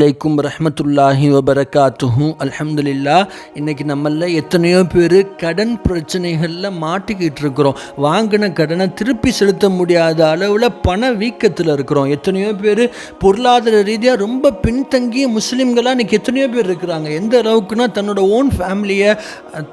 அலைக்கும் ரஹ்மத்துல்லாஹி வபரகாத்துஹு. அல்ஹம்துலில்லாஹ். இன்றைக்கி நம்மள எத்தனையோ பேர் கடன் பிரச்சனைகளில் மாட்டிக்கிட்டு இருக்கிறோம். வாங்கின கடனை திருப்பி செலுத்த முடியாத அளவில் பண வீக்கத்தில் இருக்கிறோம். எத்தனையோ பேர் பொருளாதார ரீதியாக ரொம்ப பின்தங்கிய முஸ்லீம்களாக இன்றைக்கி எத்தனையோ பேர் இருக்கிறாங்க. எந்த அளவுக்குனா தன்னோட ஓன் ஃபேமிலியை,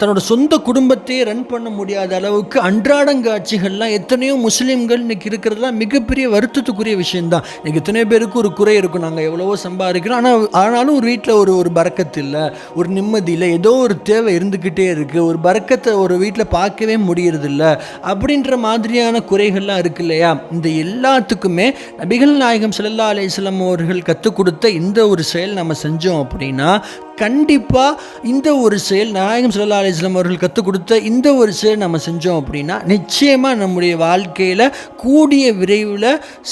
தன்னோட சொந்த குடும்பத்தையே ரன் பண்ண முடியாத அளவுக்கு அன்றாடங்காட்சிகள்லாம் எத்தனையோ முஸ்லீம்கள் இன்றைக்கி இருக்கிறதுலாம் மிகப்பெரிய வருத்தத்துக்குரிய விஷயந்தான். இன்றைக்கி எத்தனையோ பேருக்கு ஒரு குறை இருக்கும், நாங்கள் எவ்வளவோ சம்பாதிக்கிறோம், ஆனாலும் ஒரு வீட்டில் ஒரு பரக்கத்து இல்லை, ஒரு நிம்மதி இல்லை, ஏதோ ஒரு தேவை இருந்துக்கிட்டே இருக்குது, ஒரு பரக்கத்தை ஒரு வீட்டில் பார்க்கவே முடியறதில்ல அப்படின்ற மாதிரியான குறைகள்லாம் இருக்கு இல்லையா. இந்த எல்லாத்துக்குமே நபிகள் நாயகம் ஸல்லல்லாஹு அலைஹி வஸல்லம் அவர்கள் கற்றுக் கொடுத்த இந்த ஒரு செயல் நம்ம செஞ்சோம் அப்படின்னா கண்டிப்பாக இந்த ஒரு செயல், நாயகம் ஸல்லல்லாஹு அலைஹி வஸல்லம் அவர்கள் கற்றுக் கொடுத்த இந்த ஒரு செயல் நம்ம செஞ்சோம் அப்படின்னா நிச்சயமாக நம்முடைய வாழ்க்கையில் கூடிய விரைவில்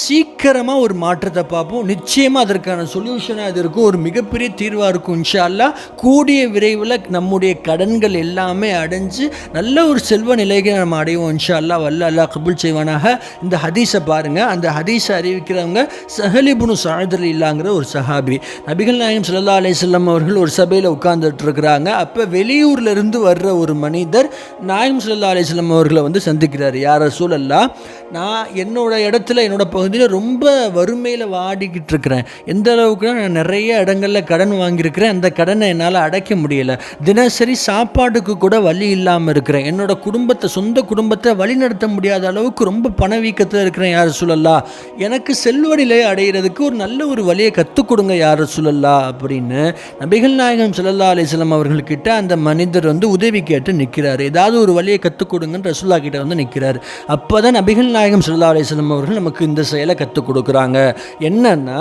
சீக்கிரமாக ஒரு மாற்றத்தை பார்ப்போம். நிச்சயமாக அதற்கான சொல்யூஷனாக அது இருக்கும், ஒரு மிகப்பெரிய தீர்வாக இருக்கும். இன்ஷா அல்லாஹ் கூடிய விரைவில் நம்முடைய கடன்கள் எல்லாமே அடைஞ்சு நல்ல ஒரு செல்வ நிலையை நம்ம அடைவோம். இன்ஷா அல்லாஹ். வல்ல அல்லாஹ் கபூல் செய்வானாக. இந்த ஹதீஸை பாருங்கள். அந்த ஹதீஸை அறிவிக்கிறவங்க ஸஹல் இப்னு ஸஅத் ரலியல்லாஹு ஒரு சஹாபி. நபிகள் நாயகம் ஸல்லல்லாஹு அலைஹி வஸல்லம் அவர்கள் ஒரு சபையில் உட்கார்ந்துட்டு இருக்கிறாங்க. அப்போ வெளியூர்லேருந்து வர்ற ஒரு மனிதர் நாயகம் ஸல்லல்லாஹு அலைஹி வஸல்லம் அவர்களை வந்து சந்திக்கிறார். யா ரசூலல்லாஹ், நான் என்னோட இடத்துல, என்னோட பகுதியில் ரொம்ப வறுமையில் வாடிக்கிட்டு இருக்கிறேன். எந்த அளவுக்குனா நான் நிறைய இடங்களில் கடன் வாங்கியிருக்கிறேன், அந்த கடனை என்னால் அடைக்க முடியலை. தினசரி சாப்பாட்டுக்கு கூட வழி இல்லாமல் இருக்கிறேன். என்னோட குடும்பத்தை, சொந்த குடும்பத்தை வழிநடத்த முடியாத அளவுக்கு ரொம்ப பணவீக்கத்தில் இருக்கிறேன். யா ரசூலல்லாஹ், எனக்கு செல்வ நிலை அடைகிறதுக்கு ஒரு நல்ல ஒரு வழியை கற்றுக் கொடுங்க யா ரசூலல்லாஹ் அப்படின்னு நபிகள் நாயகம் ஸல்லல்லாஹு அலைஹி வஸல்லம் அவர்கள்கிட்ட அந்த மனிதர் வந்து உதவி கேட்டு நிற்கிறார். ஏதாவது ஒரு வழியை கற்றுக் கொடுங்கன்னு ரசூலுல்லாஹ் கிட்ட வந்து நிற்கிறார். அப்போ தான் நபிகள் நாயகம் ஸல்லல்லாஹு அலைஹி வஸல்லம் அவர்கள் நமக்கு இந்த செயலை கற்றுக் கொடுக்குறாங்க. என்னன்னா,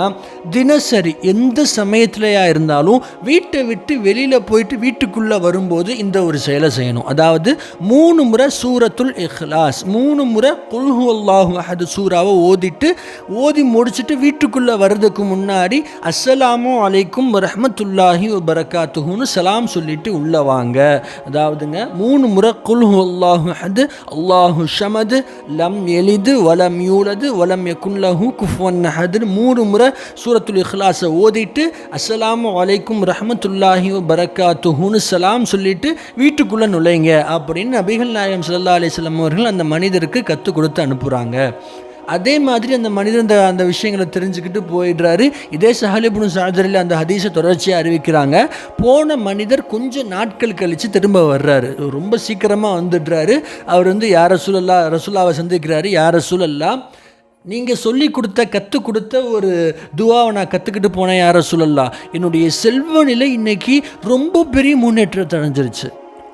தினசரி எந்த சமயத்திலையா இருந்தாலும் வீட்டை விட்டு வெளியில் போயிட்டு வீட்டுக்குள்ளே வரும்போது இந்த ஒரு செயலை செய்யணும். அதாவது 3 முறை சூரத்துல் இஹ்லாஸ், 3 முறை குல் ஹுவல்லாஹு அஹத் சூராவை ஓதி முடிச்சுட்டு வீட்டுக்குள்ளே வர்றதுக்கு முன்னாடி அஸ்ஸலாமு அலைக்கும் வரஹ்மத்துல்லாஹி வபரகாத்துஹுன்னு சலாம் சொல்லிட்டு உள்ள வாங்க. அதாவதுங்க 3 முறை குல் ஹுவல்லாஹு அஹத் அல்லாஹு ஸமத் லம் யலித் வலம் யூலத் வலம் யகுன் லஹு குஃபுவன் அஹத் 3 முறை சூரத்துல் இஹ்லாஸை ஓதிட்டு அஸ்ஸலாமு அலைக்கும் ரஹ்மத்துல்லாஹி வபரகாத்துஹுன்னு சலாம் சொல்லிட்டு வீட்டுக்குள்ளே நுழைங்க அப்படின்னு நபிகள் நாயகம் ஸல்லல்லாஹு அலைஹி வஸல்லம் அவர்கள் அந்த மனிதருக்கு கற்றுக் கொடுத்து அனுப்புகிறாங்க. அதே மாதிரி அந்த மனிதர் அந்த விஷயங்களை தெரிஞ்சுக்கிட்டு போயிடுறாரு. இதே ஸஹல் இப்னு ஸஅத் அந்த ஹதீஸை தொடர்ச்சியாக அறிவிக்கிறாங்க. போன மனிதர் கொஞ்சம் நாட்கள் கழித்து திரும்ப வர்றாரு. ரொம்ப சீக்கிரமாக வந்துடுறாரு. அவர் வந்து யா ரசூலல்லாஹ், ரசூலுல்லாஹ்வை சந்திக்கிறாரு. யா ரசூலல்லாஹ், நீங்கள் சொல்லி கொடுத்த, கற்றுக் கொடுத்த ஒரு துவாவை நான் கற்றுக்கிட்டு போனேன் யா ரசூலல்லாஹ். என்னுடைய செல்வ நிலை இன்னைக்கு ரொம்ப பெரிய முன்னேற்றத்தை அடைஞ்சிருச்சு.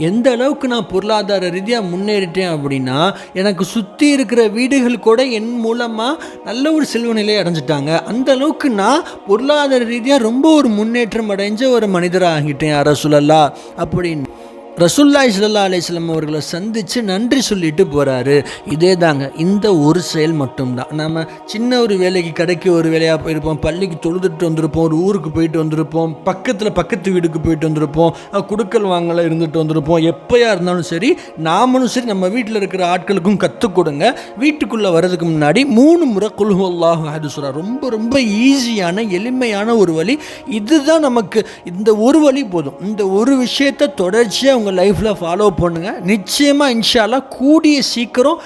எந்த அளவுக்கு நான் பொருளாதார ரீதியாக முன்னேறிட்டேன் அப்படின்னா எனக்கு சுற்றி இருக்கிற வீடுகள் கூட என் மூலமாக நல்ல ஒரு செல்வ நிலையை அடைஞ்சிட்டாங்க. அந்த அளவுக்கு நான் பொருளாதார ரீதியாக ரொம்ப ஒரு முன்னேற்றம் அடைஞ்ச ஒரு மனிதராக ஆகிட்டேன் யா ரசூலல்லாஹ் அப்படின்னு ரசூலுல்லாஹி ஸல்லல்லாஹு அலைஹி வஸல்லம் அவர்களை சந்தித்து நன்றி சொல்லிட்டு போகிறாரு. இதே தாங்க, இந்த ஒரு செயல் மட்டும்தான். நம்ம சின்ன ஒரு வேலைக்கு, கடைக்கு ஒரு வேலையாக போயிருப்போம், பள்ளிக்கு தொழுதுட்டு வந்திருப்போம், ஒரு ஊருக்கு போயிட்டு வந்திருப்போம், பக்கத்து வீட்டுக்கு போயிட்டு வந்திருப்போம், குடுக்கல் வாங்கலாம் இருந்துட்டு வந்திருப்போம். எப்போயா இருந்தாலும் சரி, நாமளும் சரி, நம்ம வீட்டில் இருக்கிற ஆட்களுக்கும் கற்றுக் கொடுங்க. வீட்டுக்குள்ளே வர்றதுக்கு முன்னாடி 3 முறை குல் ஹுவல்லாஹு அஹத் சூரா, ரொம்ப ரொம்ப ஈஸியான எளிமையான ஒரு வழி. இதுதான் நமக்கு, இந்த ஒரு வழி போதும். இந்த ஒரு விஷயத்தை தொடர்ச்சியாக உங்கள் லைஃப்பில் ஃபாலோ பண்ணுங்கள். நிச்சயமாக இன்ஷா அல்லாஹ் கூடிய சீக்கிரம்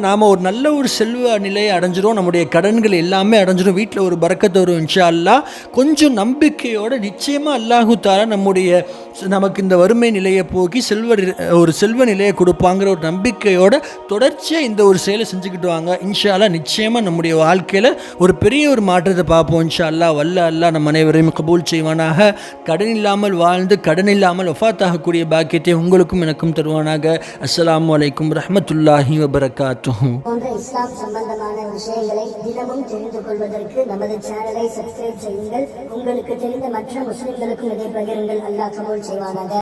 நாம் ஒரு நல்ல ஒரு செல்வ நிலையை அடைஞ்சிரும். நம்முடைய கடன்கள் எல்லாமே அடைஞ்சிரும். வீட்டில் ஒரு பரக்கத்து வரும் இன்ஷா அல்லாஹ். கொஞ்சம் நம்பிக்கையோடு நிச்சயமாக அல்லாஹு தஆலா நமக்கு இந்த வறுமை நிலையை போக்கி ஒரு செல்வ நிலையை கொடுப்பாங்கிற ஒரு நம்பிக்கையோடு தொடர்ச்சியாக இந்த ஒரு செயலை செஞ்சுக்கிட்டு வாங்க. இன்ஷா அல்லாஹ் நிச்சயமாக நம்முடைய வாழ்க்கையில் ஒரு பெரிய ஒரு மாற்றத்தை பார்ப்போம். இன்ஷா அல்லாஹ். வல்ல அல்லாஹ் நம்ம அனைவரையும் கபூல் செய்வானாக. கடன் இல்லாமல் வாழ்ந்து கடன் இல்லாமல் வஃபாத் ஆகக்கூடிய பாக்கியத்தை உங்களுக்கும் எனக்கும் தருவானாக. அஸ்ஸலாமு அலைக்கும் ரஹ்மத்துல்லாஹி வபரகாத்துஹு. போன்ற இஸ்லாம் சம்பந்தமான விஷயங்களை தினமும் தெரிந்து கொள்வதற்கு நமது சேனலை சப்ஸ்கிரைப் செய்யுங்கள். உங்களுக்கு தெரிந்த மற்ற முஸ்லிம்களுக்கும் இதை பகிருங்கள். அல்லாஹ் கபூல் செய்வானாக.